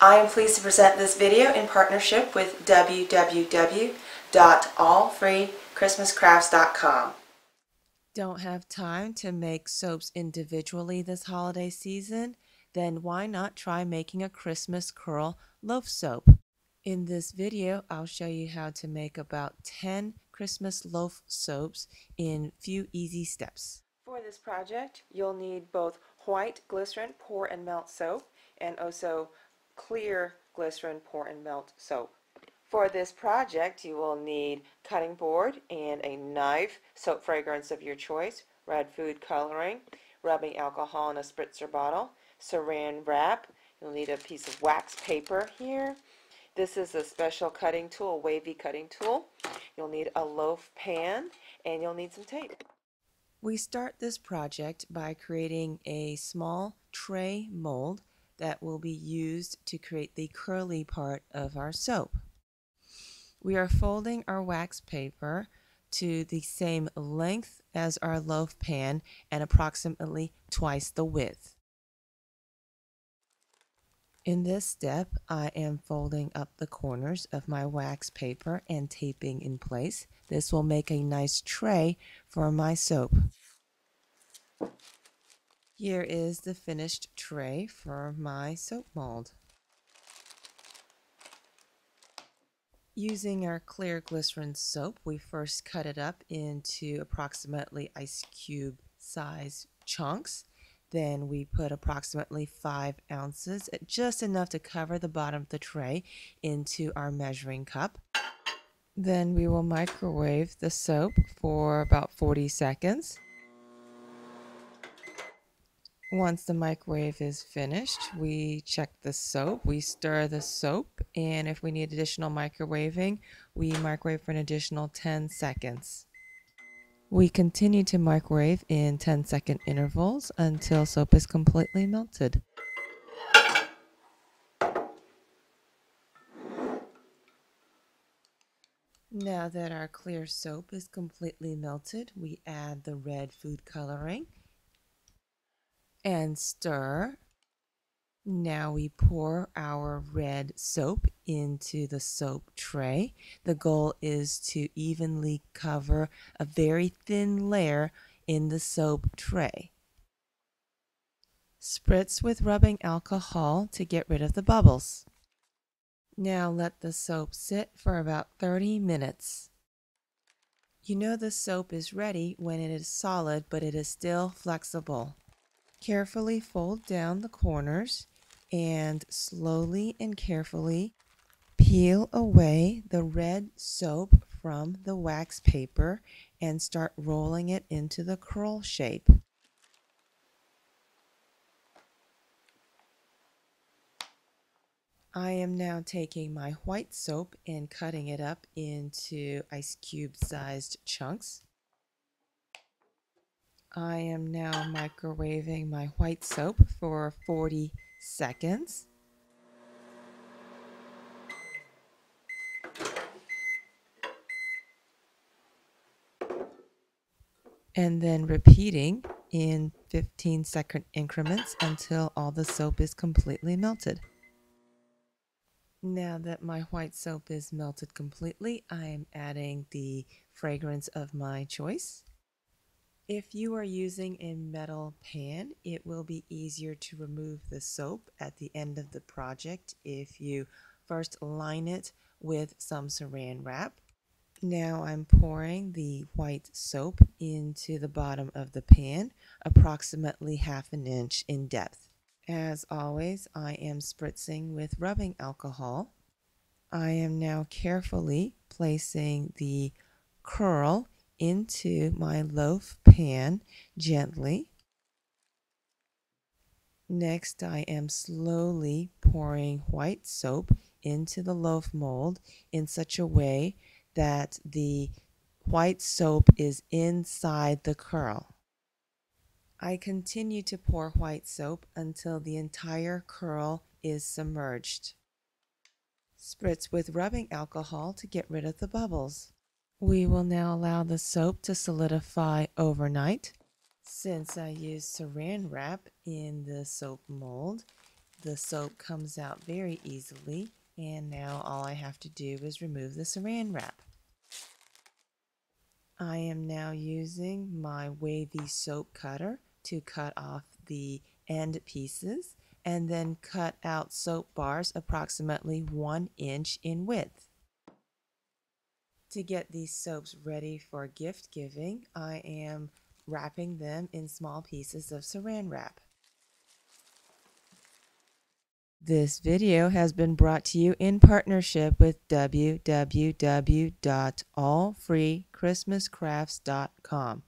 I am pleased to present this video in partnership with www.AllFreeChristmasCrafts.com. Don't have time to make soaps individually this holiday season? Then why not try making a Christmas curl loaf soap? In this video, I'll show you how to make about 10 Christmas loaf soaps in few easy steps. For this project, you'll need both white glycerin pour and melt soap and also clear glycerin pour and melt soap. For this project, you will need cutting board and a knife, soap fragrance of your choice, red food coloring, rubbing alcohol in a spritzer bottle, saran wrap. You'll need a piece of wax paper here. This is a special cutting tool, a wavy cutting tool. You'll need a loaf pan and you'll need some tape. We start this project by creating a small tray mold that will be used to create the curly part of our soap. We are folding our wax paper to the same length as our loaf pan and approximately twice the width. In this step, I am folding up the corners of my wax paper and taping in place. This will make a nice tray for my soap. Here is the finished tray for my soap mold. Using our clear glycerin soap, we first cut it up into approximately ice cube size chunks. Then we put approximately 5 ounces, just enough to cover the bottom of the tray, into our measuring cup. Then we will microwave the soap for about 40 seconds. Once the microwave is finished, we check the soap, we stir the soap, and if we need additional microwaving, we microwave for an additional 10 seconds. We continue to microwave in 10-second intervals until soap is completely melted. Now that our clear soap is completely melted, we add the red food coloring and stir. Now we pour our red soap into the soap tray. The goal is to evenly cover a very thin layer in the soap tray. Spritz with rubbing alcohol to get rid of the bubbles. Now let the soap sit for about 30 minutes. You know the soap is ready when it is solid, but it is still flexible. Carefully fold down the corners and slowly and carefully peel away the red soap from the wax paper and start rolling it into the curl shape. I am now taking my white soap and cutting it up into ice cube sized chunks. I am now microwaving my white soap for 40 seconds. And then repeating in 15-second increments until all the soap is completely melted. Now that my white soap is melted completely, I am adding the fragrance of my choice. If you are using a metal pan, it will be easier to remove the soap at the end of the project if you first line it with some saran wrap. Now I'm pouring the white soap into the bottom of the pan, approximately 1/2 inch in depth. As always, I am spritzing with rubbing alcohol. I am now carefully placing the curl into my loaf pan gently. Next, I am slowly pouring white soap into the loaf mold in such a way that the white soap is inside the curl. I continue to pour white soap until the entire curl is submerged. Spritz with rubbing alcohol to get rid of the bubbles. We will now allow the soap to solidify overnight. Since I used saran wrap in the soap mold, The soap comes out very easily, and now all I have to do is remove the saran wrap. I am now using my wavy soap cutter to cut off the end pieces and then cut out soap bars approximately 1 inch in width. To get these soaps ready for gift giving, I am wrapping them in small pieces of saran wrap. This video has been brought to you in partnership with www.allfreechristmascrafts.com.